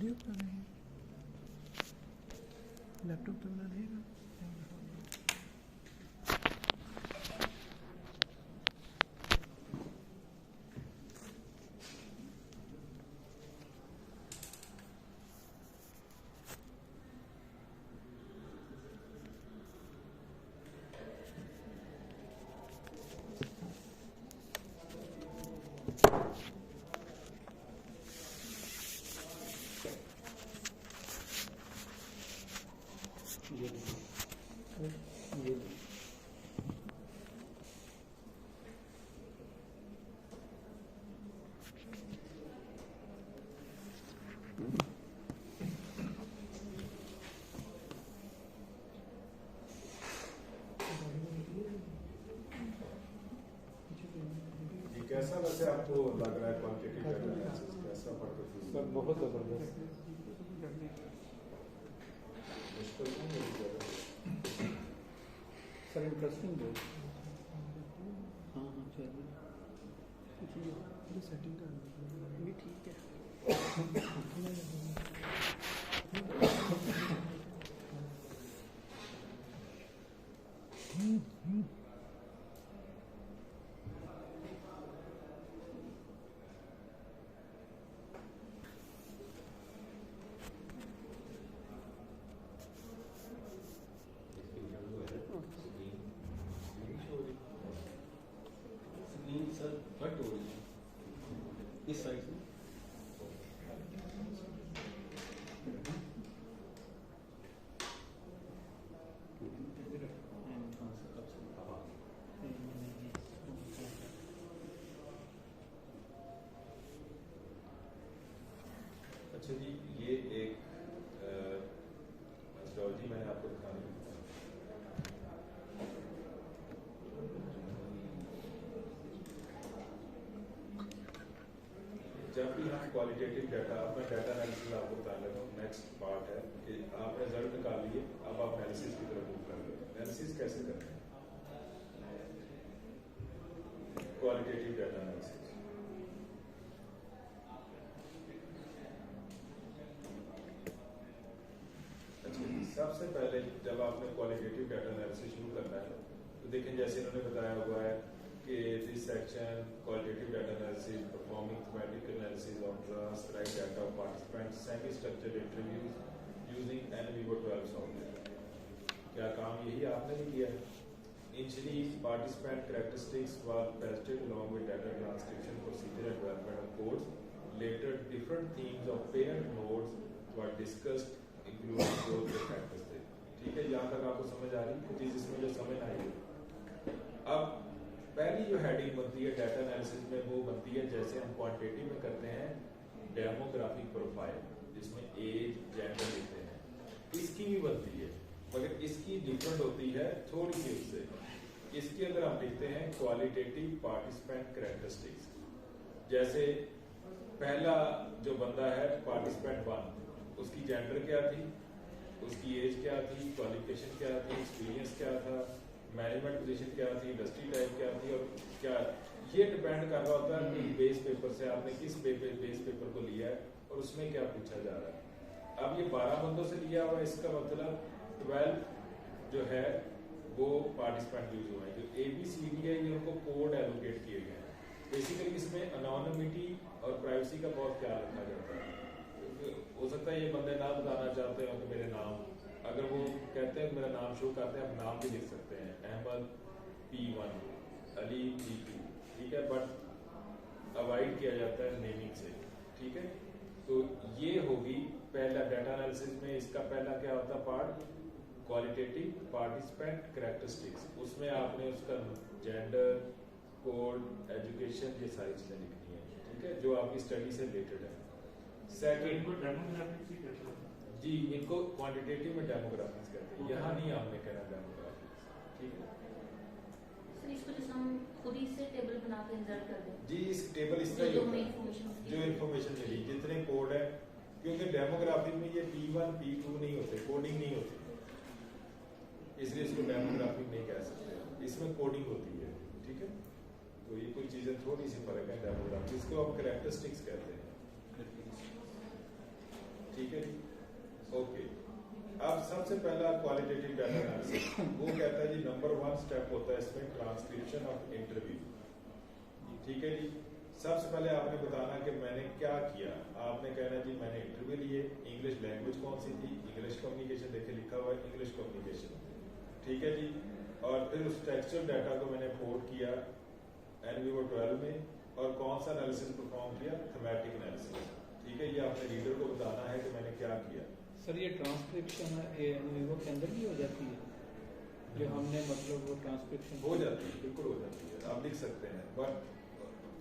Video बना रहे हैं, लैपटॉप पे बना रहेगा। कैसा वैसे आपको लग रहा है क्वांटिटेटिव डाटा एनालिसिस कैसा पढ़ते सर बहुत ज़बरदस्त मुश्किल नहीं है सर, इंटरेस्टिंग बहुत। हाँ हाँ चलिए, सेटिंग कर भी ठीक है। सर कट हो रही है इस साइड से। अच्छा जी, ये एक मेथोडोलॉजी मैंने आपको दिखानी है। जब भी हम क्वालिटेटिव डाटा, अब मैं डाटा एनालिसिस आपको बता रहा हूँ, नेक्स्ट पार्ट है कि आप रिजल्ट निकाल लिए, अब आप एनालिसिस की तरफ मूव कर रहे हो। एनालिसिस कैसे करते हैं? क्वालिटेटिव डाटा एनालिसिस सबसे पहले जब आपने क्वालिटेटिव डाटा एनालिसिस शुरू करना है तो देखें, जैसे इन्होंने बताया हुआ है कि this section qualitative data analysis performing thematic analysis of transcribe data of participants semi structured interviews using NVivo 12 software. क्या काम यही आपने भी किया है? Initially, participant characteristics were tested along with data transcription procedure and development of codes. Later, different themes of parent nodes were discussed, including those with characteristics. ठीक है, यहाँ तक आपको समझ आ रही है चीज? इसमें जो समझ आई है, अब पहली जो हेडिंग बनती है डाटा एनालिसिस में वो बनती है, जैसे हम क्वांटिटेटिव में करते हैं, डेमोग्राफिक प्रोफाइल, जिसमें एज जेंडर लिखते हैं, इसकी भी बनती है, मगर इसकी डिफरेंट होती है थोड़ी सी उससे। इसके अंदर हम लिखते हैं क्वालिटेटिव पार्टिसिपेंट कैरेक्टरिस्टिक्स। जैसे पहला जो बंदा है पार्टिसिपेंट 1, उसकी जेंडर क्या थी, उसकी एज क्या थी, क्वालिफिकेशन क्या थी, एक्सपीरियंस क्या था, मैनेजमेंट पोजीशन क्या थी, इंडस्ट्री टाइप क्या थी, और क्या, ये डिपेंड कर रहा होता है कि बेस पेपर से आपने किस बेस पेपर को लिया है और उसमें क्या पूछा जा रहा है। अब ये 12 बंदों से लिया हुआ है, इसका मतलब 12 जो है वो पार्टिसिपेंट यूज हुए हैं। जो ABCD है ये उनको कोड एलोकेट किए गए हैं। बेसिकली इसमें अनोनिमिटी और प्राइवेसी का बहुत ख्याल रखा जाता है। हो सकता है ये बंदे ना बताना चाहते हो कि मेरे नाम, अगर वो कहते हैं मेरा नाम शो करते हैं, आप नाम भी लिख सकते हैं, अहमद P1, अली P2, ठीक है, बट अवॉइड किया जाता है नेमिंग से। ठीक है, तो ये होगी पहला डाटा एनालिसिस में। इसका पहला क्या होता है पार्ट, क्वालिटेटिव पार्टिसिपेंट कैरेक्टरिस्टिक्स। उसमें आपने उसका जेंडर, कोड, एजुकेशन, ये सारी चीजें लिखनी है, ठीक है, जो आपकी स्टडी से रिलेटेड है। सेकंड जी, इनको क्वांटिटेटिव में डेमोग्राफिक्स कहते हैं, यहाँ नहीं आपने कहना डेमोग्राफिक्स, ठीक है सर। इसको जैसे हम खुद ही से टेबल बना के इंसर्ट कर दें जी, इस टेबल इस तरह जो इन्फॉर्मेशन मिली, जितने कोड है, क्योंकि डेमोग्राफी में ये P1 P2 नहीं होते, कोडिंग नहीं होती, इसलिए इसको डेमोग्राफिक नहीं कह सकते, इसमें कोडिंग होती है। ठीक है, तो ये कुछ चीजें थोड़ी सी फर्क है डेमोग्राफी, इसको हम कैरेक्टरिस्टिक्स कहते हैं। सबसे पहला क्वालिटेटिव डाटा एनालिसिस वो कहता है जी नंबर 1 स्टेप होता है इसमें ट्रांसक्रिप्शन ऑफ इंटरव्यू। ठीक है जी, सबसे पहले आपने बताना कि मैंने क्या किया। आपने कहना जी मैंने इंटरव्यू लिए, इंग्लिश लैंग्वेज कौन सी थी, इंग्लिश कम्युनिकेशन, देखे लिखा हुआ है इंग्लिश कम्युनिकेशन। ठीक है जी, और फिर उस टेक्सचुअल डाटा को मैंने पोर्ट किया NVO 12 में, और कौन सा एनालिसिस परफॉर्म किया, थीमेटिक एनालिसिस। ठीक है, ये आपने रीडर को बताना है कि मैंने क्या किया। सर ये ट्रांसक्रिप्शन NVO के अंदर भी हो जाती है जो हमने मतलब वो ट्रांसक्रिप्शन हो जाती है, बिल्कुल हो जाती है, आप लिख सकते हैं, बट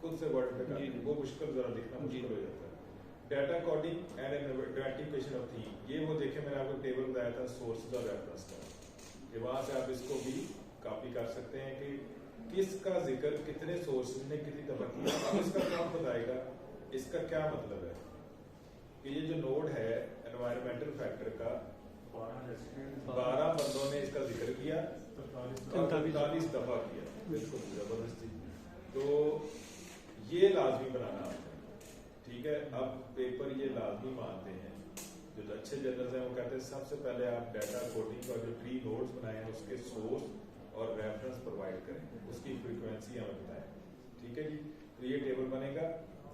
खुद से वर्ड पे करते हैं वो मुश्किल, जरा लिखना मुश्किल हो जाता है। Data coding and identification of theme, ये वो देखे मैंने आपको टेबल बताया था सोर्सेज और रेफरेंस का, कि वहां से आप इसको भी कॉपी कर सकते हैं कि किसका जिक्र कितने सोर्सेज ने कितनी दफा किया। अब इसका कौन बताएगा, इसका क्या मतलब है कि ये जो नोड है एनवायरमेंटल फैक्टर का 12 बंदों ने इसका जिक्र किया, 43 दफा किया। बिल्कुल जबरदस्ती, तो ये लाजमी बनाना आपने। ठीक है, अब पेपर ये लाजमी मानते हैं, जो अच्छे जर्नल्स हैं वो कहते हैं सबसे पहले आप डाटा कोडिंग का जो ट्री नोड्स बनाए हैं उसके सोर्स और रेफरेंस प्रोवाइड करें, उसकी फ्रीक्वेंसी हमें बताएं। ठीक है जी, तो ये टेबल बनेगा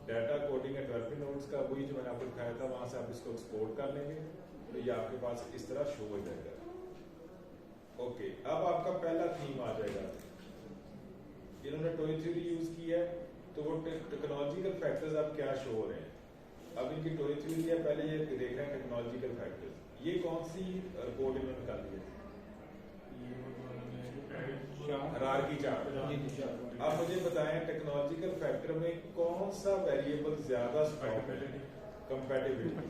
data coding and development nodes का, वही जो मैंने आपको दिखाया था, वहां से आप इसको एक्सपोर्ट कर लेंगे तो ये आपके पास इस तरह शो हो जाएगा। ओके, अब आपका पहला थीम आ जाएगा। इन्होंने टॉय थ्योरी यूज की है, तो वो टेक्नोलॉजिकल फैक्टर्स अब क्या शो हो रहे हैं। अब इनकी टॉय थ्योरी है, पहले ये देख रहे हैं टेक्नोलॉजिकल फैक्टर्स। ये कौन सी रिपोर्ट इन्होंने निकाली है, हायरार्की चार्ट। अब मुझे बताएं टेक्नोलॉजिकल फैक्टर में कौन सा वेरिएबल ज्यादा स्ट्रॉन्ग है, कंपैटिबिलिटी।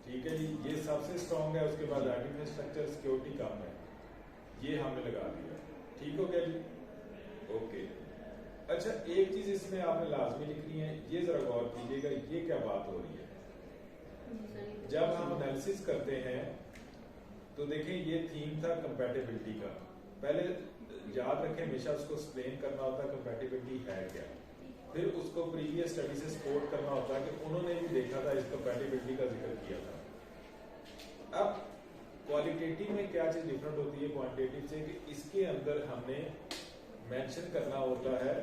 ठीक है जी, ये सबसे स्ट्रॉन्ग है, उसके बाद आर्टिफिशियल स्ट्रक्चर, सिक्योरिटी कम है, ये हमने लगा दिया। ठीक हो गया जी, ओके। अच्छा, एक चीज इसमें आपने लाजमी लिखनी है, ये जरा गौर कीजिएगा, ये क्या बात हो रही है। जब हम एनालिसिस करते हैं तो देखें ये थीम था कंपैटिबिलिटी का, पहले याद रखें हमेशा उसको एक्सप्लेन करना होता है कंपैटिबिलिटी है क्या, फिर उसको प्रीवियस स्टडी से सपोर्ट करना होता है कि उन्होंने भी देखा था, इस कंपैटिबिलिटी का जिक्र किया था। अब क्वालिटेटिव में क्या चीज डिफरेंट होती है क्वांटिटेटिव से, कि इसके अंदर हमने मेंशन करना होता है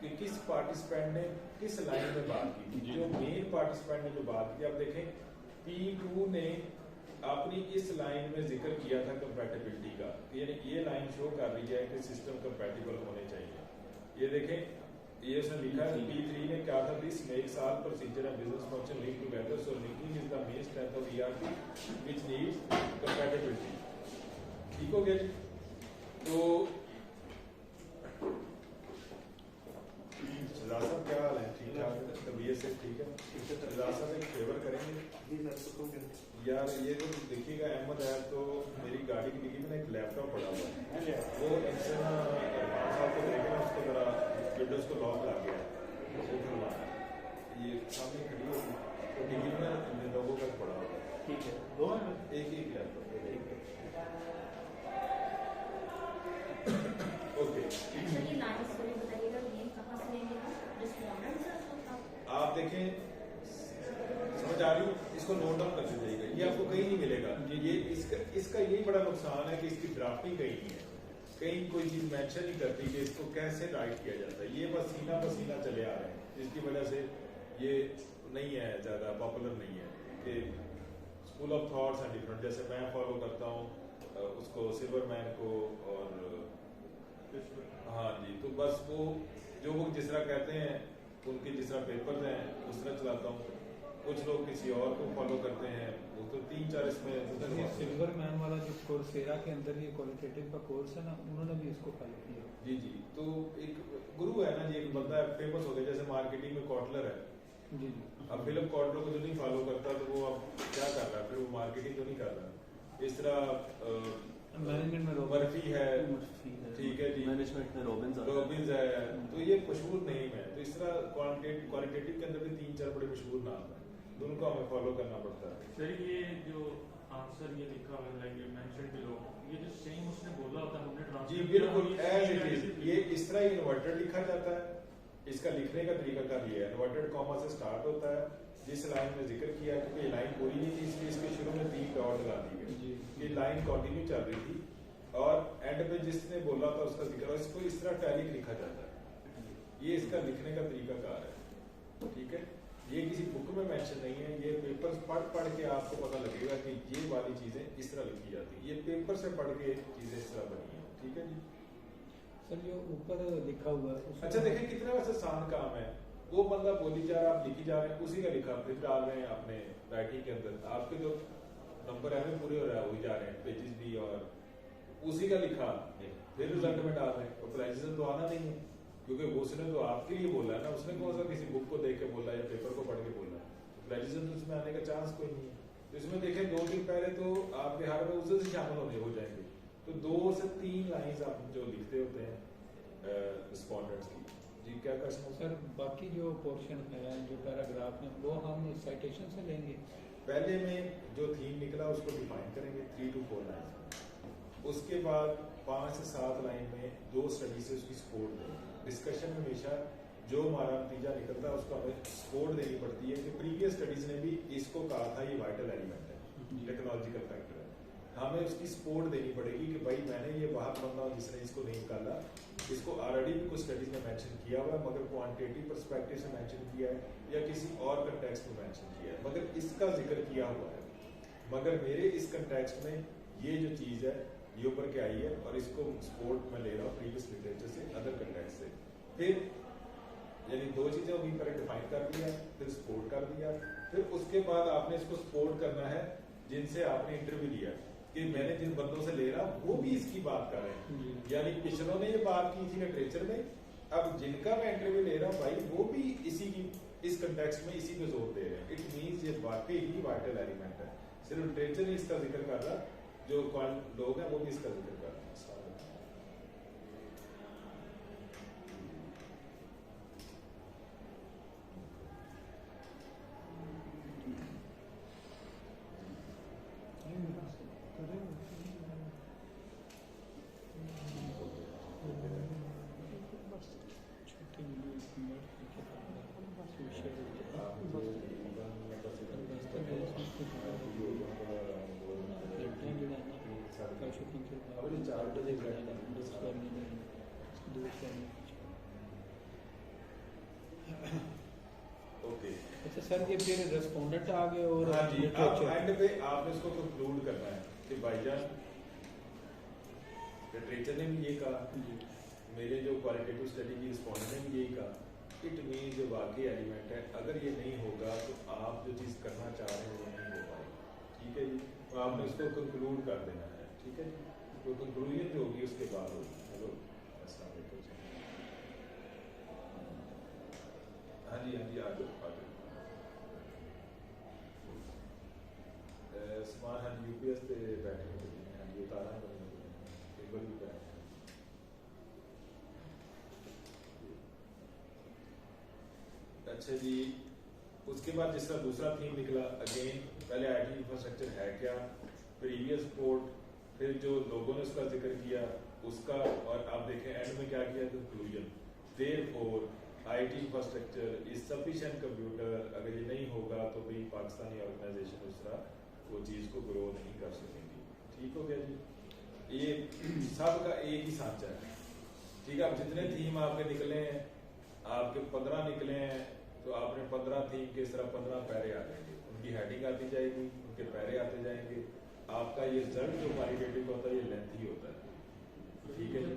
कि किस पार्टिसिपेंट ने किस लाइन में बात की थी। जो मेन पार्टिसिपेंट ने जो बात की, अब देखें P2 ने अपनी इस लाइन में जिक्र किया था कंपैटिबिलिटी का, यानी ये लाइन शो कर रही है कि सिस्टम कंपैटिबल होने चाहिए। ये देखें, ये उसने लिखा है P3 ने क्या था, this makes all procedure and business function link together, so linking is the main strength of ERP which needs compatibility. ठीक हो गया जी, तो शहजाद साहब क्या हाल है, ठीक ठाक, तबीयत से ठीक है। शहजाद साहब एक फेवर करेंगे यार, ये तो देखिएगा अहमद है, तो मेरी गाड़ी की डिग्गी में एक लैपटॉप पड़ा हुआ है, वो इनसे ना साहब को देखे ना, उसको जरा विंडोज को लॉक लग गया है, वो खुलवाना है। ये सामने खड़ी होगी तो डिग्गी में लोगों का पड़ा हुआ है। ठीक है, दो एक ही लैपटॉप। ओके, आप देखें, समझ आ रही हूँ, इसको नोट डाउन करते जाइएगा, ये आपको कहीं नहीं मिलेगा। ये इसका यही बड़ा नुकसान है कि इसकी ड्राफ्टिंग कहीं नहीं है, कहीं कोई चीज मेंशन नहीं करती कि इसको कैसे राइट किया जाता है। ये बस सीना पसीना चले आ रहे हैं, जिसकी वजह से ये नहीं है, ज्यादा पॉपुलर नहीं है। कि school of thoughts and different, जैसे मैं फॉलो करता हूँ उसको, सिल्वरमैन को, और हाँ जी, तो बस वो जो वो जिस तरह कहते हैं, उनके जिस तरह पेपर्स हैं उस तरह चलाता हूँ। कुछ लोग किसी और को फॉलो करते हैं, वो तो 3-4 इसमें। सिल्वरमैन वाला जो कोर्सेरा के अंदर ये क्वालिटेटिव का कोर्स है ना, उन्होंने भी इसको फॉलो किया। जी जी, तो एक गुरु है ना जी, एक बंदा फेमस हो गया, जैसे मार्केटिंग में कॉटलर है जी। अब फिलिप कॉटलर को जो नहीं फॉलो करता तो वो अब क्या कर रहा है, फिर वो मार्केटिंग तो नहीं कर रहा। इस तरह मैनेजमेंट में मर्फी है, ठीक है जी, मैनेजमेंट में रॉबिन्स है, तो ये मशहूर नेम है। तो इस तरह क्वालिटेटिव के अंदर भी 3-4 बड़े मशहूर नाम है, तो उनको हमें फॉलो करना पड़ता है। सर ये जो आंसर ये लिखा हुआ है, लाइक मेंशन बिलो, ये जो सेम उसने बोला होता है, हमने जी ट्रांसलेट बिल्कुल एज इट इज, ये इस तरह इन्वर्टेड लिखा जाता है। इसका लिखने का तरीका कर लिया है, इन्वर्टेड कॉमा से स्टार्ट होता है जिस लाइन में जिक्र किया, क्योंकि लाइन पूरी नहीं थी इसलिए इसके शुरू में 3 डॉट लगा दी गई, ये लाइन कंटिन्यू चल रही थी और एंड पे जिसने बोला था उसका जिक्र, और इसको इस तरह टैलिक लिखा जाता है, ये इसका लिखने का तरीकाकार है, ठीक है। ये किसी बुक में मेंशन नहीं है, ये पेपर्स पढ़ के आपको पता लगेगा कि ये वाली चीजें इस तरह लिखी जाती है, ये पेपर से पढ़ के चीजें इस तरह बनी है, ठीक है जी। सर जो ऊपर लिखा हुआ है अच्छा देखें कितना वैसे आसान काम है, वो बंदा बोली जा रहा है, आप लिखी जा रहे हैं, उसी का लिखा फिर डाल रहे हैं अपने राइटिंग के अंदर, आपके जो नंबर है पूरे हो रहा है वही जा रहे हैं, पेजेस भी, और उसी का लिखा फिर रिजल्ट में डाल रहे हैं, और प्रेसिडेंट तो आना नहीं है, क्योंकि वो उसने तो आपके लिए बोला है ना, उसने कौन सा किसी बुक को देख के बोला या पेपर को पढ़ के बोला है, प्रेसिडेंट तो उसमें आने का चांस कोई नहीं है। तो इसमें देखें 2 दिन पहले तो आपके हार में उसे से शामिल होने हो जाएंगे, तो 2 से 3 लाइंस आप जो लिखते होते हैं रिस्पोंडेंट्स की। जी क्या क्वेश्चन है सर? बाकी जो पोर्शन है, जो पैराग्राफ है, वो हम साइटेशन से लेंगे? पहले में जो थीम निकला उसको डिफाइन करेंगे 3 to 4 लाइन, उसके बाद 5 से 7 लाइन में 2 स्टडी से उसकी सपोर्ट देंगे। डिस्कशन में हमेशा जो हमारा नतीजा निकलता है उसको हमें सपोर्ट देनी पड़ती है कि प्रीवियस स्टडीज ने भी इसको कहा था ये वाइटल एलिमेंट है, टेक्नोलॉजिकल फैक्टर है, हमें उसकी सपोर्ट देनी पड़ेगी कि भाई मैंने ये बाहर बंदा जिसने इसको नहीं निकाला, इसको ऑलरेडी भी कुछ स्टडीज में मेंशन किया हुआ है, मगर क्वांटिटेटिव पर्सपेक्टिव से मेंशन किया है या किसी और कंटेक्स्ट में मेंशन किया है, मगर इसका जिक्र किया हुआ है, मगर मेरे इस कंटेक्स्ट में ये जो चीज़ है ये ऊपर के आई है और इसको सपोर्ट में ले रहा हूँ प्रीवियस लिटरेचर से, अदर कंटेक्स्ट से। फिर यानी 2 चीजें होगी, पहले डिफाइन कर दिया, फिर सपोर्ट कर दिया, फिर उसके बाद आपने इसको सपोर्ट करना है जिनसे आपने इंटरव्यू लिया कि मैंने जिन बंदों से ले रहा वो भी इसकी बात कर रहे हैं, यानी पिछलों ने ये बात की थी लिटरेचर में, अब जिनका मैं इंटरव्यू ले रहा हूँ भाई वो भी इसी की इस कंटेक्स्ट में इसी पे जोर दे रहे हैं। इट मींस ये वाकई ही वाइटल एलिमेंट है, सिर्फ लिटरेचर ही इसका जिक्र कर रहा, जो लोग हैं वो भी इसका जिक्र कर रहे हैं। अच्छा सर, ये फिर रेस्पोंडेंट आ गए और हाँ जी, अब एंड पे आपने इसको कंक्लूड करना है कि भाईजान लिटरेचर ने भी ये कहा, मेरे जो क्वालिटेटिव स्टडी की रिस्पोंडेंट ने भी यही कहा, इट मीन जो वाकई एलिमेंट है, अगर ये नहीं होगा तो आप जो चीज़ करना चाह रहे हैं वो नहीं हो पाएगी, ठीक है जी। तो आपने इसको कंक्लूड कर देना है, ठीक है जी। तो कंक्लूजन जो होगी उसके बाद होगी। हेलो ऐसा हाँ जी आ जाओ समान हाँ जी यूपीएस पे बैठे हुए हैं, हाँ जी उतारा टेबल भी बैठे हैं। अच्छा जी, उसके बाद जिस तरह दूसरा थीम निकला, अगेन पहले आईटी इंफ्रास्ट्रक्चर है क्या, प्रीवियस पोर्ट, फिर जो लोगों ने उसका जिक्र किया उसका, और आप देखें एंड में क्या किया, conclusion, therefore IT infrastructure is sufficient computer, अगर ये नहीं होगा तो भाई पाकिस्तानी ऑर्गेनाइजेशन उस तरह वो चीज़ को ग्रो नहीं कर सकेंगी। ठीक हो गया जी, ये सब का एक ही सांचा है, ठीक है। अब जितने थीम आपके निकले हैं, आपके 15 निकले हैं, तो आपने 15 थीम के इस तरह 15 पैरे आ जाएंगे, उनकी हेडिंग आती जाएगी, उनके पैरे आते जाएंगे, आपका ये रिजल्ट जो क्वालिटेटिव होता है ये लेंथी होता है, ठीक है जी।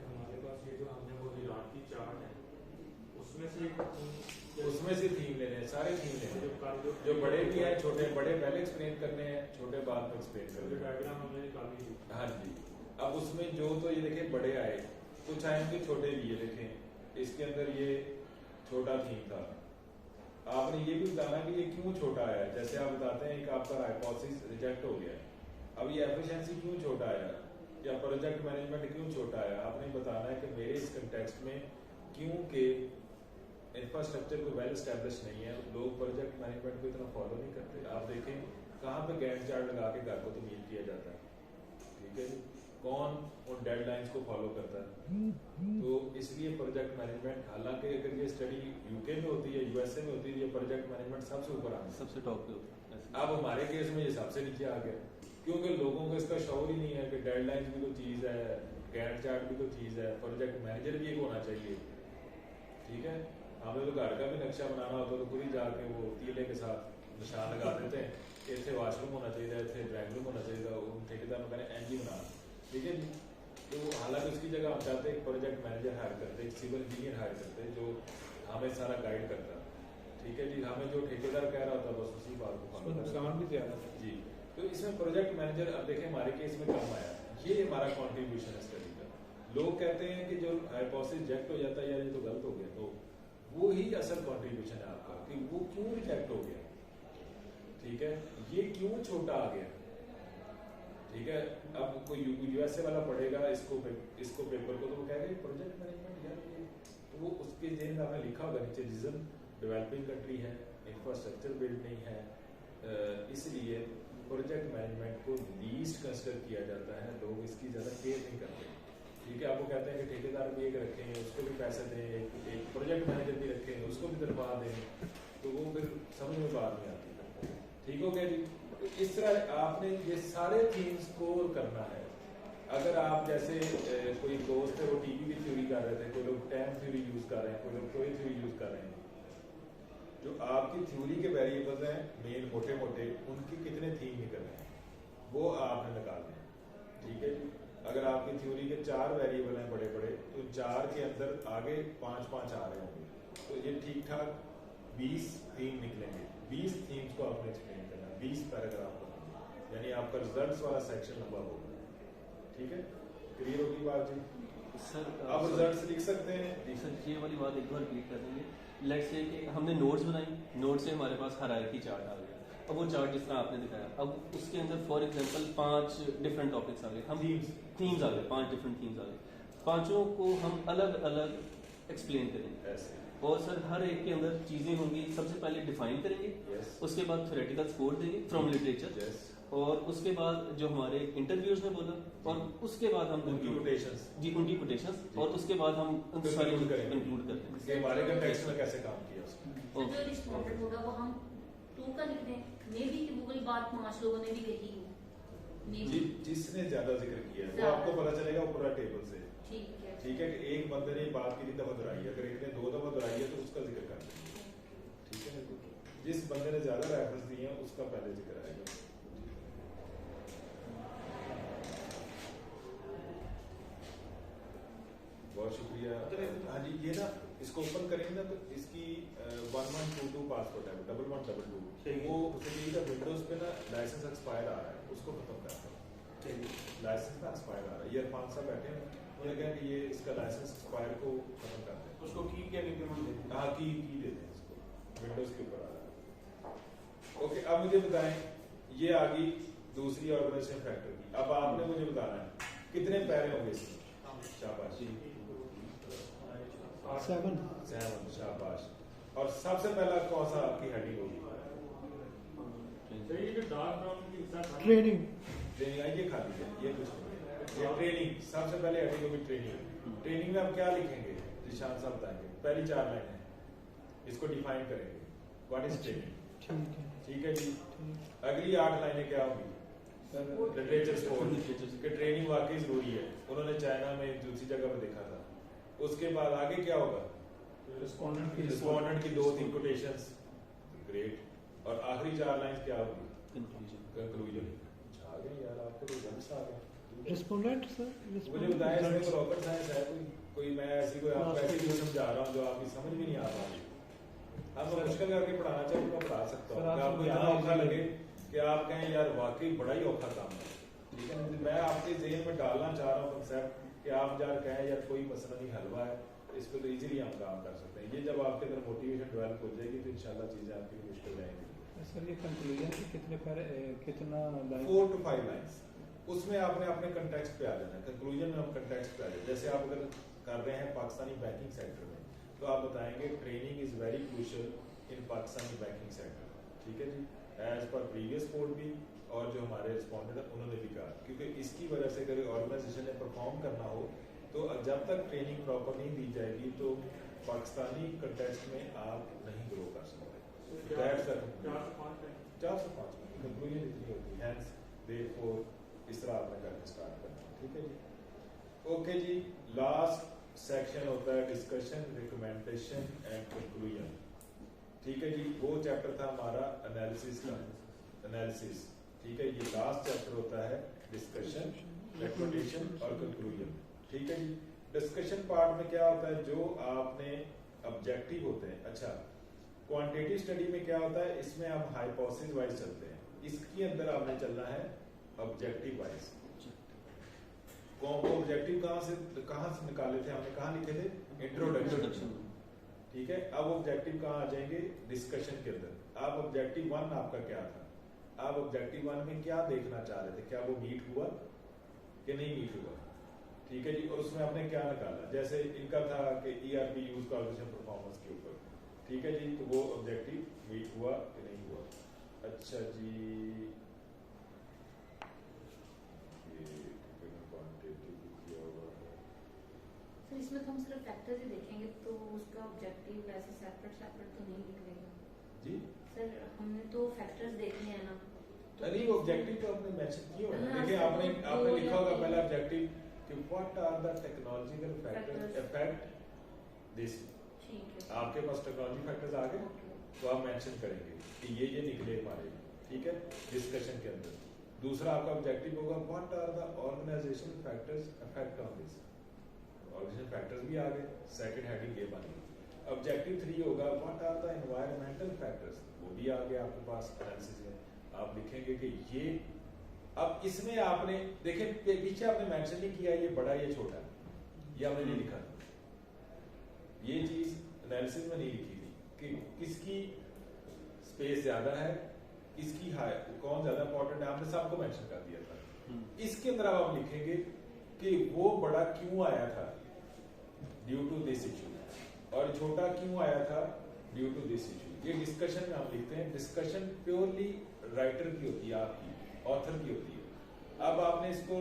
हमारे पास ये जो हमने वो इराक की चार्ट है उसमें से थीम लेने हैं, सारे थीम लेने हैं, जो बड़े भी हैं छोटे, बड़े पहले एक्सप्लेन करने हैं, छोटे बाद में एक्सप्लेन करने हैं। हाँ जी, अब उसमें जो तो ये देखें बड़े आए, कुछ आए होंगे छोटे भी, ये देखें इसके अंदर ये छोटा थीम था, आपने ये भी बताना कि ये क्यों छोटा आया। जैसे आप बताते हैं कि आपका हाइपोथेसिस रिजेक्ट हो गया, अब ये एफिशिएंसी क्यों छोटा आया या प्रोजेक्ट मैनेजमेंट क्यों छोटा आया, आपने बताना है कि मेरे इस कंटेक्स्ट में क्योंकि इंफ्रास्ट्रक्चर को वेल एस्टेब्लिश नहीं है, लोग प्रोजेक्ट मैनेजमेंट को इतना फॉलो नहीं करते। आप देखें कहाँ पे गैंट चार्ट लगा के घर को तमीर किया जाता है, ठीक है जी। कौन उन डेडलाइंस को फॉलो करता है। तो इसलिए प्रोजेक्ट मैनेजमेंट, हालांकि अगर ये स्टडी यूके में होती है, यूएसए में होती है, ये प्रोजेक्ट मैनेजमेंट सबसे ऊपर आती है, सबसे टॉप पे होता है। अब हमारे केस में ये सबसे नीचे आ गया, क्योंकि लोगों को इसका शौर ही नहीं है कि डेडलाइंस भी तो चीज़ है, गैंट चार्ट भी तो चीज़ है, प्रोजेक्ट मैनेजर भी एक होना चाहिए। ठीक है, हमें तो घर का भी नक्शा बनाना होता तो खुद ही जाके वो तीले के साथ निशान लगा देते हैं कि इतने वॉशरूम होना चाहिए, इतने ड्राइंग रूम होना चाहिए, उन ठेकेदार में कहने एनजी बना। ठीक है जी, तो हालांकि उसकी जगह हम चाहते हैं एक प्रोजेक्ट मैनेजर हायर करते, एक सिविल इंजीनियर हायर करते जो हमें सारा गाइड करता। ठीक है जी, हमें जो ठेकेदार कह रहा होता बस उसी बात को follow करना। नुकसान भी ज्यादा है। जी, तो इसमें प्रोजेक्ट मैनेजर, अब देखें हमारे केस में कम आया, ये हमारा कॉन्ट्रीब्यूशन है स्टडी का। लोग कहते हैं कि जो हाइपोथेसिस रिजेक्ट हो जाता है यार ये तो गलत हो गया, तो वो ही असल कॉन्ट्रीब्यूशन है आपका कि वो क्यों रिजेक्ट हो गया। ठीक है, ये क्यों छोटा आ गया। ठीक है, अब कोई यूएसए वाला पढ़ेगा इसको पेपर को, तो वो कहेगा प्रोजेक्ट मैनेजमेंट यार ये, तो वो उसके जेन में हमें लिखा होगा नीचे रीजन डेवलपिंग कंट्री है, इंफ्रास्ट्रक्चर बिल्ड नहीं है, इसलिए प्रोजेक्ट मैनेजमेंट को लीस्ट कंसिडर किया जाता है, लोग इसकी ज़्यादा केयर नहीं करते। ठीक है, आपको कहते हैं कि ठेकेदार भी एक रखें, उसको भी पैसे दें, एक प्रोजेक्ट मैनेजर भी रखें, उसको भी तनख्वाह दें, तो वो फिर समझ में बात नहीं आती। ठीक हो गया जी, तो इस तरह आपने ये सारे थीम्स कोर करना है। अगर आप जैसे कोई दोस्त है वो टीवी की थ्योरी कर रहे थे, कोई लोग टाइम थ्योरी यूज कर रहे हैं, कोई लोग कोई थ्योरी यूज कर रहे हैं, जो आपकी थ्योरी के वेरिएबल्स हैं मेन मोटे मोटे, उनके कितने थीम निकल रहे हैं वो आपने निकालने हैं। ठीक है जी, अगर आपकी थ्योरी के 4 वेरिएबल हैं बड़े बड़े, तो 4 के अंदर आगे 5-5 आ रहे होंगे, तो ये ठीक ठाक 20 थीम निकलेंगे। 20 थीम्स को आपने एक्सप्लेन करना, 20 पैराग्राफ होगा, यानी आपका रिजल्ट्स वाला सेक्शन लंबा होगा। ठीक है, क्लियर होगी बात जी। सर आप रिजल्ट्स लिख सकते हैं जी। सर ये वाली बात एक बार रिपीट कर देंगे। लेट्स से कि हमने नोट्स बनाई, नोट से हमारे पास हायरार्की चार्ट आ गया। अब वो चार्ट जिस तरह आपने दिखाया, अब उसके अंदर फॉर एग्जांपल 5 डिफरेंट टॉपिक्स आ गए, हम थीम्स आ गए, 5 डिफरेंट थीम्स आ गए, पांचों को हम अलग अलग एक्सप्लेन करेंगे ऐसे और सर हर एक के अंदर चीजें होंगी। सबसे पहले डिफाइन करेंगे, यस उसके बाद थ्योरेटिकल स्कोर देंगे फ्रॉम लिटरेचर, यस, और उसके बाद जो हमारे इंटरव्यूज में बोला, और उसके बाद हम उनकी कोटेशंस जी उनकी कोटेशंस, और उसके बाद हम उन फिर सारी conclude करेंगे। कंक्लूड करते हैं। कि हमारे कंटेक्स्ट में कैसे काम किया उसने। तो जो रिस्पॉन्डेंट होगा वो हम 2 का लिख दें, मे बी कि वो कोई बात 5 लोगों ने भी कही हो, मे जी, बी। जिसने ज्यादा जिक्र किया है वो आपको पता चलेगा वो पूरा टेबल से। ठीक है, ठीक है, कि एक बंदे ने बात कितनी दफा दोहराई है, अगर एक ने 2 दफा दोहराई है तो उसका जिक्र कर देंगे। ठीक है ना, जिस बंदे ने ज्यादा रेफरेंस दिए हैं उसका पहले जिक्र आएगा। बहुत शुक्रिया। हाँ जी, ये ना इसको ओपन करेंगे ना तो इसकी 1122 पासवर्ड है, 1122, वो उसने विंडोज पे ना लाइसेंस एक्सपायर आ रहा है, उसको खत्म करना है। लाइसेंस ना एक्सपायर आ रहा है, ईयर 5 साल बैठे हैं, उन्होंने कहा कि ये इसका लाइसेंस एक्सपायर को खत्म कर दें, उसको की क्या रिकमेंड हाँ की दे दें इसको, विंडोज के ऊपर आ रहा है। ओके, अब मुझे बताएं, ये आ गई दूसरी ऑर्गेनाइजेशन फैक्टर की। अब आपने मुझे बताना है कितने पैरे होंगे इसमें। शाबाश, 7 शाबाश। और सबसे पहला कौन सा आपकी हेडिंग होगी। सही है कि डार्क ब्राउन की हिस्सा खाली ट्रेनिंग ट्रेनिंग आइए खाली है, ये कुछ नहीं है, ये ट्रेनिंग सबसे पहले हेडिंग होगी ट्रेनिंग। ट्रेनिंग में आप क्या लिखेंगे, जिशान साहब बताएंगे। पहली 4 लाइनें इसको डिफाइन करेंगे, व्हाट इज ट्रेनिंग। ठीक है ठीक है जी, अगली 8 लाइनें क्या होंगी, लिटरेचर सपोर्ट कि ट्रेनिंग वाकई जरूरी है, उन्होंने चाइना में दूसरी जगह पर देखा था। उसके बाद आगे क्या होगा, रिस्पोंडेंट की 2-3 कोटेशंस, ग्रेट। और आखिरी 4 लाइंस क्या होगी, कंक्लूजन। आ गए यार, आपके तो रिजल्ट्स आ गए। रिस्पोंडेंट सर, मुझे बताएं इसमें कोई रॉकेट साइंस है कोई मैं ऐसी कोई आपको ऐसी चीज समझा रहा हूँ जो आपकी समझ में नहीं आ रहा है। आप मुश्किल करके पढ़ाना चाहे तो मैं पढ़ा सकता हूँ, आपको इतना औखा लगे कि आप कहें यार वाकई बड़ा ही औखा काम है। ठीक है ना, मैं आपके जेहन में डालना चाह रहा हूँ कंसेप्ट कि आप यार कहें यार कोई मसला नहीं, हलवा है, इस पर तो इजीली हम काम कर सकते हैं। ये जब आपके अंदर मोटिवेशन डेवलप हो जाएगी तो इंशाल्लाह चीजें आपके लिए मुश्किल रहेंगी। सर ये कंक्लूजन के कितने पैरे, कितना लाइन, 4 to 5 लाइंस, उसमें आपने अपने कंटेक्स्ट पे आ जाना है। कंक्लूजन में हम कंटेक्स्ट पे आ जाए, जैसे आप अगर कर रहे हैं पाकिस्तानी बैंकिंग सेक्टर में, तो आप बताएंगे training is very crucial in Pakistani banking sector. ठीक है जी, एज पर प्रीवियस कोड भी और जो हमारे रिस्पॉन्डेंट उन्होंने भी कहा, क्योंकि इसकी वजह से अगर ऑर्गेनाइजेशन ने परफॉर्म करना हो तो जब तक ट्रेनिंग प्रॉपर नहीं दी जाएगी तो पाकिस्तानी कंटेक्स्ट में आप नहीं ग्रो कर सकते। That's the conclusion। 4 से 5 कंक्लूजन इतनी होती है, हैंस देयरफॉर इस तरह आपने करना स्टार्ट करना। ठीक है जी, ओके जी। लास्ट सेक्शन होता है डिस्कशन, रिकमेंडेशन एंड कंक्लूजन। ठीक है जी, वो चैप्टर था हमारा एनालिसिस का, एनालिसिस। ठीक है, ये लास्ट चैप्टर होता है डिस्कशन, रिकमेंडेशन और कंक्लूजन। ठीक है जी, डिस्कशन पार्ट में क्या होता है, जो आपने ऑब्जेक्टिव होते हैं। अच्छा, क्वांटिटेटिव स्टडी में क्या होता है, इसमें आप हाइपोथेसिस वाइज चलते हैं, इसके अंदर आपने चलना है ऑब्जेक्टिव वाइज। ऑब्जेक्टिव कहाँ से निकाले थे हमने, कहाँ लिखे थे, इंट्रोडक्शन। ठीक है, अब ऑब्जेक्टिव कहाँ आ जाएंगे, डिस्कशन के अंदर। आप ऑब्जेक्टिव 1 आपका क्या था, आप ऑब्जेक्टिव 1 में क्या देखना चाह रहे थे, क्या वो मीट हुआ कि नहीं मीट हुआ। ठीक है जी, और उसमें आपने क्या निकाला, जैसे इनका था कि ERP यूज का परफॉर्मेंस के ऊपर। ठीक है जी, तो वो ऑब्जेक्टिव मीट हुआ कि नहीं हुआ। अच्छा जी, सर इसमें तो हम सिर्फ फैक्टर्स ही देखेंगे तो उसका ऑब्जेक्टिव ऐसे सेपरेट तो नहीं निकलेगा जी। सर हमने तो फैक्टर्स देखने हैं ना, नहीं ऑब्जेक्टिव तो आपने मेंशन किया होगा। हाँ, देखिए सर, आपने वो लिखा होगा या- पहला ऑब्जेक्टिव कि what are the technological factors Factors। Affect this. ठीक है आपके पास टेक्नोलॉजी फैक्टर्स आ गए ओके। तो आप मेंशन करेंगे कि ये निकले हमारे। ठीक है, डिस्कशन के अंदर। दूसरा आपका ऑब्जेक्टिव होगा what are the organisational factors affect on this. Organisational factors भी आ गए, सेकंड हेडिंग ये बन गई। ऑब्जेक्टिव 3 होगा what are the environmental factors, वो भी आ गया आपके पास एनालिसिस में। आप लिखेंगे कि ये, अब इसमें आपने देखे पीछे आपने मेंशन नहीं किया ये बड़ा ये छोटा, ये आपने नहीं लिखा, ये चीज एनालिसिस में नहीं लिखी थी कि किसकी स्पेस ज्यादा है, किसकी हाई, कौन ज्यादा इंपॉर्टेंट है, आपने सबको मेंशन कर दिया था। इसके अंदर अब आप लिखेंगे कि वो बड़ा क्यों आया था, ड्यू टू दिस इशू, और छोटा क्यों आया था, ड्यू टू दिस इशू। ये डिस्कशन में आप लिखते हैं। डिस्कशन प्योरली राइटर की होती है, आपकी ऑथर की होती है। अब आपने इसको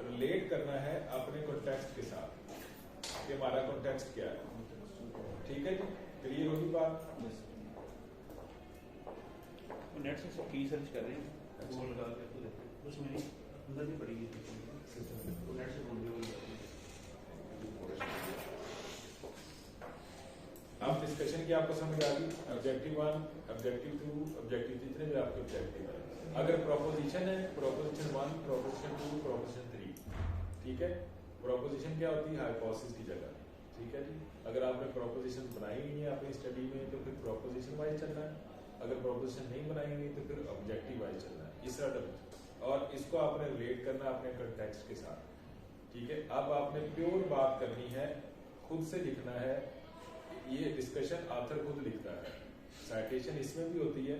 रिलेट करना है अपने कॉन्टेक्स्ट के साथ कि हमारा कॉन्टेक्स्ट क्या है। ठीक है जी, क्लियर होगी बात। नेट से सब की सर्च कर रहे हैं, वो लगा के तो देखते हैं, उसमें नहीं अंदर भी पड़ी है तो नेट से ढूंढ लिया। अब डिस्कशन की आपको समझ आ गई। ऑब्जेक्टिव 1, ऑब्जेक्टिव 2, ऑब्जेक्टिव 3, जितने भी आपके ऑब्जेक्टिव है। अगर प्रोपोजिशन है, प्रोपोजिशन 1, प्रोपोजिशन 2, प्रोपोजिशन 3। ठीक है, प्रोपोजिशन क्या होती है, हाइपोथेसिस की जगह। ठीक है जी, अगर आपने प्रोपोजिशन बनाई हुई है अपनी स्टडी में तो फिर प्रोपोजिशन वाइज चलना है, अगर प्रोपोजिशन नहीं बनाई हुई तो फिर ऑब्जेक्टिव वाइज चलना है। इस तरह और इसको आपने रिलेट करना अपने कंटेक्स्ट के साथ। ठीक है, अब आपने प्योर बात करनी है, खुद से लिखना है। ये डिस्कशन ऑथर खुद लिखता है, साइटेशन इसमें भी होती है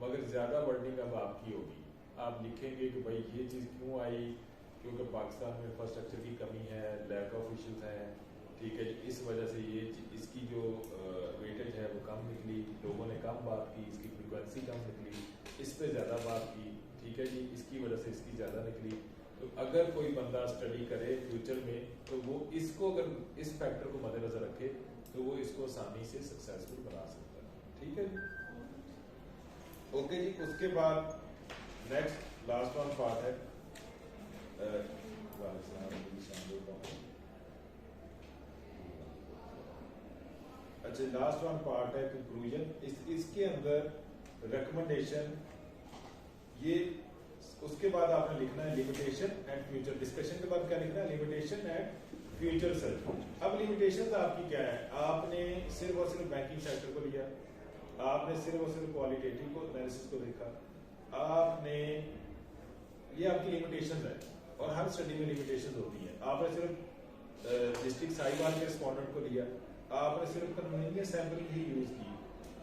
मगर ज्यादा वर्डिंग अब आपकी होगी। आप लिखेंगे कि भाई ये चीज क्यों आई, क्योंकि पाकिस्तान में इंफ्रास्ट्रक्चर की कमी है, लैक ऑफ इश्यूज हैं। ठीक है, इस वजह से ये इसकी जो वेटेज है वो कम निकली, लोगों ने कम बात की, इसकी फ्रिक्वेंसी कम निकली, इस पे ज्यादा बात की। ठीक है जी, इसकी वजह से इसकी ज्यादा निकली। तो अगर कोई बंदा स्टडी करे फ्यूचर में तो वो इसको अगर इस फैक्टर को मद्देनजर रखे तो वो इसको आसानी से सक्सेसफुल बना सकता है। ठीक है जी, ओके जी। उसके बाद नेक्स्ट लास्ट वन पार्ट है अच्छा, लास्ट वन पार्ट है कंक्लूजन। इसके अंदर रिकमेंडेशन, ये उसके बाद आपने लिखना है लिमिटेशन एंड फ्यूचर। डिस्कशन के बाद क्या लिखना है, लिमिटेशन एंड फ्यूचर सर्च। अब लिमिटेशंस आपकी क्या है, आपने सिर्फ और सिर्फ बैंकिंग सेक्टर को लिया, आपने सिर्फ और सिर्फ क्वालिटेटिव को एनालिसिस को देखा, आपने, ये आपकी लिमिटेशंस है और हर स्टडी में लिमिटेशंस होती हैं। आपने सिर्फ डिस्ट्रिक्ट साहिवाल के रिस्पॉन्डेंट को लिया, आपने सिर्फ कन्वीनियंस सैम्पलिंग ही यूज की।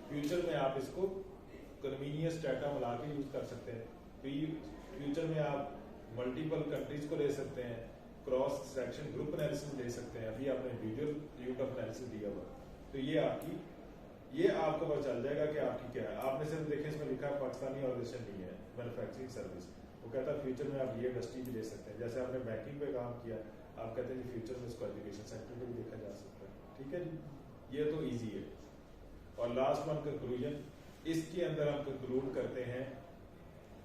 फ्यूचर में आप इसको कन्वीनियंस डाटा मिला के यूज कर सकते हैं। फ्यूचर में आप मल्टीपल कंट्रीज को ले सकते हैं, क्रॉस सेक्शन ग्रुप एनालिसिस ले सकते हैं। अभी आपने इंडिविजुअल यूनिट ऑफ एनालिसिस दिया हुआ, तो ये आपको पता चल जाएगा कि आपकी क्या है। आपने सिर्फ देखें इसमें लिखा है पाकिस्तानी ऑर्गेनाइजेशन नहीं है, मैन्युफैक्चरिंग सर्विस। वो कहता है फ्यूचर में आप ये इंडस्ट्री भी ले सकते हैं, जैसे आपने बैंकिंग पे काम किया, आप कहते हैं कि फ्यूचर में इसको एजुकेशन सेक्टर में भी देखा जा सकता है। ठीक है जी, ये तो ईजी है। और लास्ट वन कंक्लूजन, इसके अंदर हम कंक्लूड करते हैं,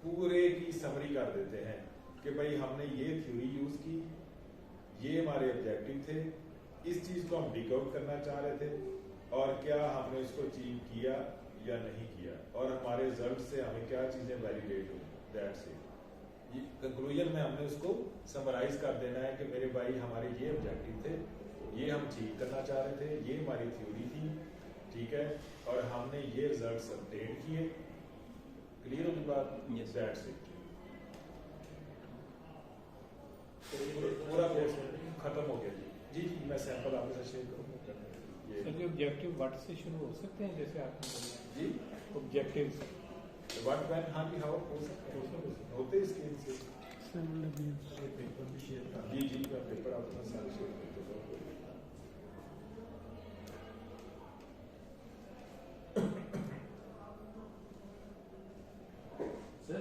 पूरे की समरी कर देते हैं कि भाई हमने ये थ्योरी यूज की, ये हमारे ऑब्जेक्टिव थे, इस चीज को हम डिक आउट करना चाह रहे थे, और क्या हमने इसको अचीव किया या नहीं किया, और हमारे रिजल्ट से हमें क्या चीजें वैलिडेट हुई। That's it. कंक्लूजन में हमने उसको समराइज कर देना है कि मेरे भाई हमारे ये ऑब्जेक्टिव थे, ये हम अचीव करना चाह रहे थे, ये हमारी थ्योरी थी, ठीक है, और हमने ये रिजल्ट्स ऑब्टेन किए। क्लियर होगी बात? Yes. That's it. पूरा कोर्स खत्म हो गया जी। जी जी, मैं सैंपल आपके साथ शेयर करूँगा। ये सर, जो ऑब्जेक्टिव व्हाट से शुरू हो सकते हैं, जैसे आपने बोला जी ऑब्जेक्टिव्स व्हाट व्हेन, हाँ जी, हाउ हो सकते हैं, होते इसके से। पेपर भी शेयर कर जी जी, मैं पेपर आपके साथ शेयर कर देता हूँ। सर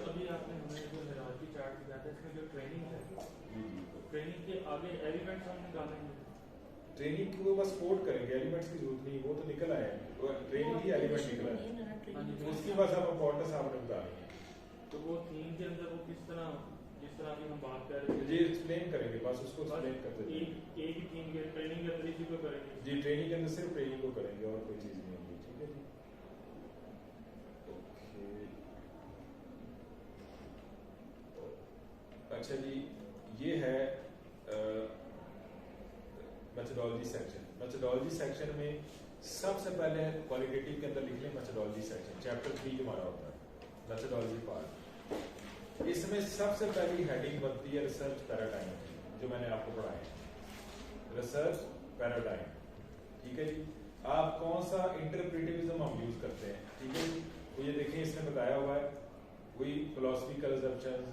अभी आपने हमें जो हायरार्की चार्ट दिया था, इसमें जो ट्रेनिंग है, जी जी, ट्रेनिंग के आगे एलिमेंट्स हम निकालेंगे। ट्रेनिंग को बस सपोर्ट करेंगे, एलिमेंट्स की जरूरत नहीं, वो तो निकल आए हैं, ट्रेनिंग ही एलिमेंट निकला है, उसकी बस आप इम्पोर्टेंस आपने बतानी है। तो वो थीम के अंदर वो किस तरह, जिस तरह अभी हम बात कर रहे जी एक्सप्लेन करेंगे, बस उसको एक्सप्लेन करते जाइए। एक ही थीम के ट्रेनिंग के अंदर इसी को करेंगे। जी ट्रेनिंग के अंदर सिर्फ ट्रेनिंग को करेंगे और कोई चीज नहीं होगी। ठीक है जी, ओके। अच्छा जी, ये है मेथोडोलॉजी सेक्शन। मेथोडोलॉजी सेक्शन में सबसे पहले क्वालिटेटिव के अंदर लिख लें मेथोडोलॉजी सेक्शन, चैप्टर 3 हमारा होता है मेथोडोलॉजी पार्ट। इसमें सबसे पहली हेडिंग बनती है रिसर्च पैराडाइम, जो मैंने आपको पढ़ाया है, रिसर्च पैराडाइम। ठीक है जी, आप कौन सा इंटरप्रिटिविज्म हम यूज करते हैं। ठीक है जी, तो ये देखें इसमें बताया हुआ है, वही फिलोसफिकल असम्पशंस,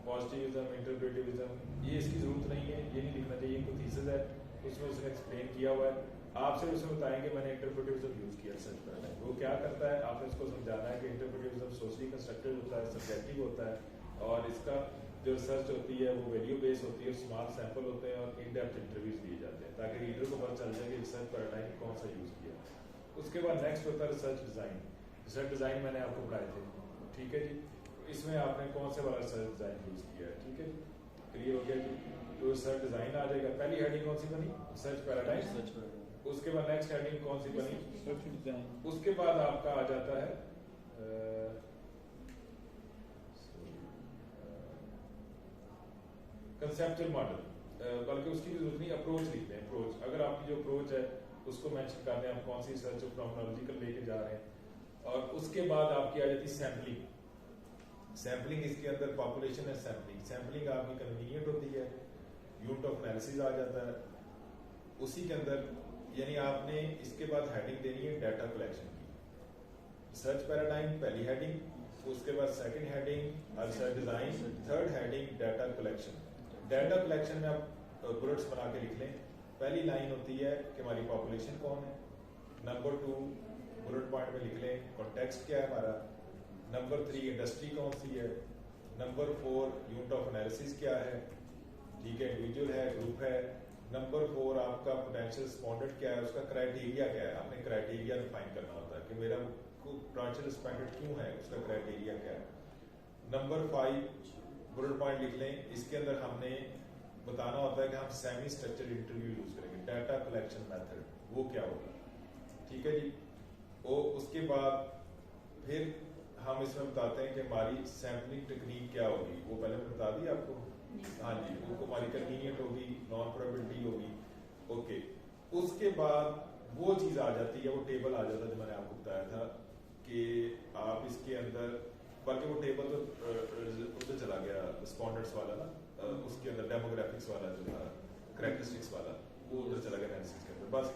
पॉजिटिविज्म, इंटरप्रेटिविज्म, ये इसकी जरूरत नहीं है, ये नहीं लिखना चाहिए। कोई थीसिस है उसमें उसने एक्सप्लेन किया हुआ है, आपसे उसमें बताएंगे मैंने इंटरप्रेटिविज्म यूज किया रिसर्च पैराडाइम। वो क्या करता है, आपने इसको समझाना है कि इंटरप्रेटिविज्म सोशली कंस्ट्रक्टेड होता है, सब्जेक्टिव होता है, और इसका जो रिसर्च होती है वो वैल्यू बेस होती है, स्मॉल सैंपल होते हैं और इन डेप्थ इंटरव्यूज दिए जाते हैं, ताकि रीडर को पता चल जाए कि रिसर्च पैराडाइम कौन सा यूज किया। उसके बाद नेक्स्ट होता है रिसर्च डिजाइन। रिसर्च डिजाइन मैंने आपको पढ़ाए थे। ठीक है जी, इसमें आपने कौन से वाला रिसर्च डिजाइन यूज किया है। ठीक है जी, क्लियर हो गया जी। तो रिसर्च डिजाइन आ जाएगा, पहली हेडिंग कौन सी बनी, रिसर्च पैराडाइम। उसके बाद नेक्स्ट हेडिंग कौन सी बनी, रिसर्च डिजाइन। उसके बाद आपका आ जाता है कंसेप्चुअल मॉडल, बल्कि उसकी भी जरूरत नहीं, अप्रोच लिखते हैं। अप्रोच, अगर आपकी जो अप्रोच है उसको मेंशन करते हैं, आप कौन सी रिसर्च टर्मिनोलॉजिकल लेके जा रहे हैं। और उसके बाद आपकी आ जाती है सैम्पलिंग। सैम्पलिंग इसके अंदर पॉपुलेशन है, सैम्पलिंग। सैम्पलिंग आपकी कन्वीनियंट होती है, यूनिट ऑफ एनालिसिस आ जाता है उसी के अंदर। यानी आपने इसके बाद हेडिंग देनी है डाटा कलेक्शन की। रिसर्च पैराडाइम पहली हेडिंग, उसके बाद second heading research design, third heading data collection. Data collection में आप बुलेट्स बना के लिख लें। पहली लाइन होती है कि हमारी पॉपुलेशन कौन है, नंबर 2 बुलेट पॉइंट में लिख लें कॉन्टेक्स्ट क्या है हमारा, नंबर 3 इंडस्ट्री कौन सी है, नंबर 4 यूनिट ऑफ एनालिसिस क्या है, ठीक है, इंडिविजुअल है, ग्रुप है, नंबर 4 आपका पोटेंशियल रिस्पोंडेंट क्या है, उसका क्राइटेरिया क्या है। आपने क्राइटेरिया डिफाइन करना होता है कि मेरा पोटेंशियल रिस्पोंडेंट क्यों है, उसका क्राइटेरिया क्या है। नंबर 5 बुलेट पॉइंट लिख लें, इसके अंदर हमने बताना होता है कि हम सेमी स्ट्रक्चर्ड इंटरव्यू यूज करेंगे, डाटा कलेक्शन मेथड वो क्या होगा। ठीक है जी, और उसके बाद फिर हम इसमें बताते हैं कि हमारी सैम्पलिंग टेक्निक क्या होगी, वो पहले मैंने बता दी आपको। हाँ जी, वो हमारी कन्वीनियंट होगी, नॉन प्रोबेबिलिटी होगी। ओके, उसके बाद वो चीज आ जाती है, वो टेबल आ जाता है जो मैंने आपको बताया था कि आप इसके अंदर, बल्कि वो टेबल तो उधर चला गया रिस्पोंडेंट्स वाला ना, उसके अंदर डेमोग्राफिक्स वाला जो था, करैक्टरिस्टिक्स वाला, वो उधर चला गया एनालिसिस के अंदर। बस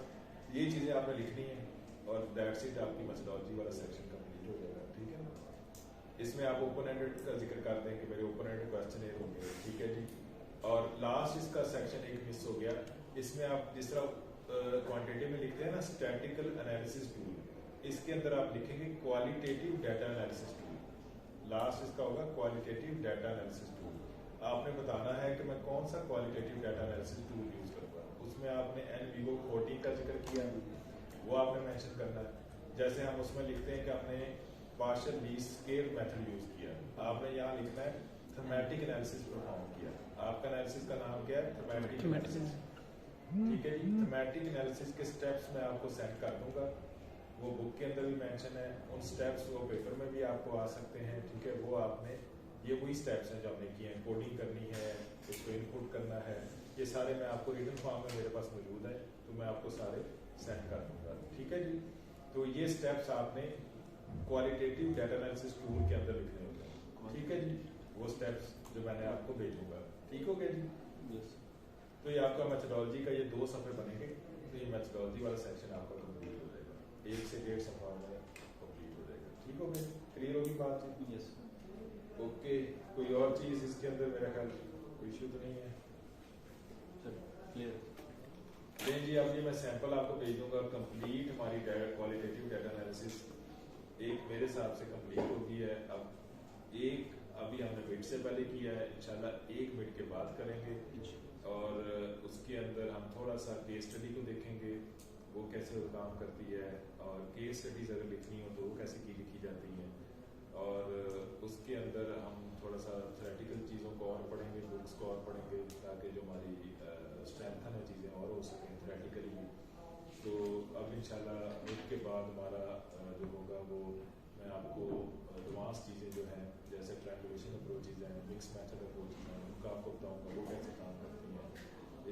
ये चीजें आपने लिखनी है और दैट्स इट, आपकी मेथोडोलॉजी वाला सेक्शन कंप्लीट हो जाएगा। ठीक है ना, इसमें आप ओपन एंडेड का जिक्र करते हैं कि मेरे ओपन एंडेड क्वेश्चन होंगे। ठीक है जी, और लास्ट इसका सेक्शन एक मिस हो गया। इसमें आप जिस तरह क्वांटिटेटिव में लिखते हैं ना, स्टैटिकल एनालिसिस टूल, इसके अंदर आप लिखेंगे qualitative data analysis tool. Last इसका होगा क्वालिटेटिव डाटा एनालिसिस टूल। आपने बताना है कि मैं कौन सा qualitative data analysis tool use करूँगा। उसमें आपने NVivo 14 का जिक्र किया, वो आपने मेंशन करना है। जैसे हम उसमें लिखते हैं कि हमने partial least square method use किया, आपने यहाँ लिखना है थीमेटिक एनालिसिस परफॉर्म किया। आपका एनालिसिस का नाम क्या है? Thematic analysis. ठीक है जी। थीमेटिक एनालिसिस के स्टेप्स मैं आपको सेंड कर दूंगा, वो बुक के अंदर भी मेंशन है। उन स्टेप्स वो पेपर में भी आपको आ सकते हैं। ठीक है, वो आपने ये वही स्टेप्स हैं जो हमने किए हैं। कोडिंग करनी है, उसको इनपुट करना है, ये सारे मैं आपको रिटन फॉर्म में मेरे पास मौजूद है, तो मैं आपको सारे सेंड कर दूंगा। ठीक है जी। तो ये स्टेप्स आपने क्वालिटेटिव डाटा एनालिसिस टूल के अंदर लिखने होते हैं। ठीक है जी, वो स्टेप्स जो मैंने आपको भेजूंगा। ठीक हो गया जी। यस। तो ये आपका मेथोडोलॉजी का ये 2 सफ़े बनेंगे, तो ये मेथोडोलॉजी वाला सेक्शन आपका कंप्लीट हो जाएगा, 1 से 1.5 सफ़ा में कंप्लीट हो जाएगा। ठीक हो गया, क्लियर होगी बात जी? यस। ओके, कोई और चीज़ इसके अंदर मेरा ख्याल कोई इशू तो नहीं है? क्लियर। नहीं जी, अब ये मैं सैंपल आपको भेज दूंगा। कंप्लीट हमारी क्वालिटेटिव डाटा एनालिसिस एक मेरे हिसाब से कंप्लीट हो गई है। अब एक अभी हमने मिड से पहले किया है, इंशाल्लाह 1 मिनट के बाद करेंगे, और उसके अंदर हम थोड़ा सा केस स्टडी को देखेंगे, वो कैसे काम करती है, और केस स्टडीज अगर लिखनी हो तो वो कैसे की लिखी जाती हैं, और उसके अंदर हम थोड़ा सा थ्योरेटिकल चीज़ों को और पढ़ेंगे, बुक्स को और पढ़ेंगे, ताकि जो हमारी स्ट्रेंथन है चीज़ें और हो सकें थ्योरेटिकली भी। तो अब इंशाल्लाह उसके बाद हमारा जो होगा वो मैं आपको एडवांस चीज़ें जो हैं, जैसे ट्रांसलेशन अप्रोचेज हैं, मिक्स मेथड अप्रोचेज हैं, उनका आपको बताऊँगा वो कैसे काम करती हैं।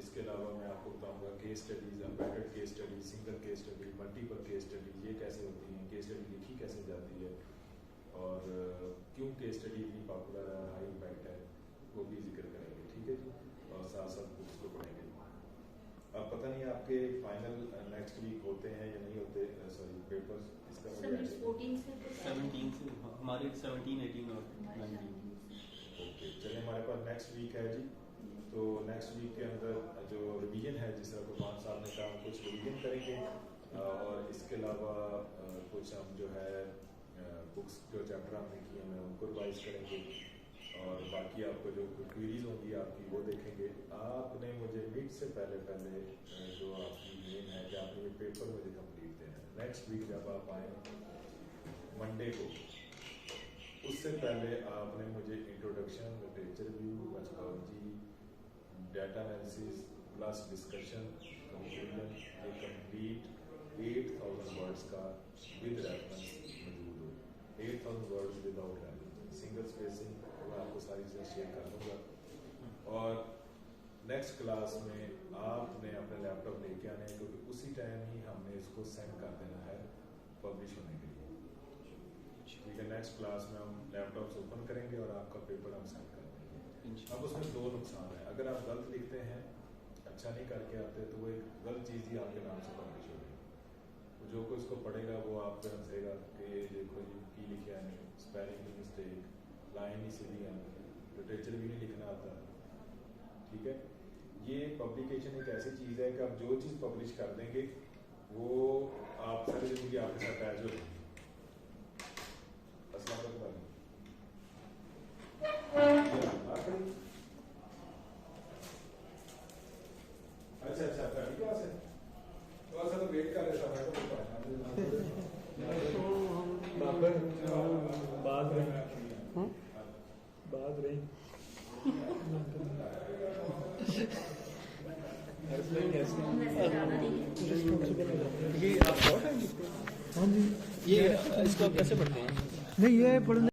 इसके अलावा मैं आपको बताऊँगा case studies, embedded case study, single case study, multiple case study, ये कैसे होती हैं, केस स्टडी लिखी कैसे जाती है, और क्यों केस स्टडी इतनी पॉपुलर है, हाई इम्पैक्ट है, वो भी जिक्र करेंगे। ठीक है जी, और साथ साथ बुक्स को पढ़ेंगे। अब पता नहीं आपके फाइनल नेक्स्ट वीक होते हैं या नहीं होते, सॉरी पेपर्स इसका सर मिड 14 से तो 17 से हमारे 17, 18 और 19। ओके, चलिए हमारे पास नेक्स्ट वीक है जी। तो नेक्स्ट वीक के अंदर जो रिवीजन है, जिस तरह कुरबान साहब ने कहा, कुछ रिवीजन करेंगे, और इसके अलावा कुछ हम जो है बुक्स जो चैप्टर हमने किए हैं उनको रिवाइज करेंगे, और बाकी आपको जो क्वेरीज होंगी आपकी वो देखेंगे। आपने मुझे मिड से पहले जो आपकी मेन है कि आपने ये पेपर मुझे कंप्लीट देना है। नेक्स्ट वीक जब आप आए मंडे को, उससे पहले आपने मुझे introduction, literature view, methodology, data analysis plus discussion, conclusion, ये कंप्लीट 8000 वर्ड्स का विद रेफरेंस मौजूद हो। 8000 words without reference, single spacing, मैं आपको सारी चीज़ें शेयर कर दूँगा। और नेक्स्ट क्लास में आपने अपने लैपटॉप लेके आने हैं, क्योंकि उसी टाइम ही हमने इसको सेंड कर देना है पब्लिश होने के लिए। ठीक है, नेक्स्ट क्लास में हम लैपटॉप ओपन करेंगे और आपका पेपर हम सेंड कर देंगे। अब उसमें 2 नुकसान है, अगर आप गलत लिखते हैं, अच्छा नहीं करके आते, तो वो एक गलत चीज़ ही आपके नाम से पब्लिश हो गई। जो कोई इसको पढ़ेगा वो आप पे हंसेगा कि ये देखो जी की लिखे हैं, स्पेलिंग की मिस्टेक, लाइन ही सीधी है, लिटरेचर भी नहीं लिखना आता। ठीक है, ये पब्लिकेशन एक ऐसी चीज़ है कि आप जो चीज़ पब्लिश कर देंगे वो आप सारी जिंदगी आपके साथ अटैच हो जाएगी। अच्छा ठीक है, थोड़ा सा तो वेट कर रहे थे, बात रही ये इसको आप कैसे पढ़ते हैं? नहीं, ये पढ़ने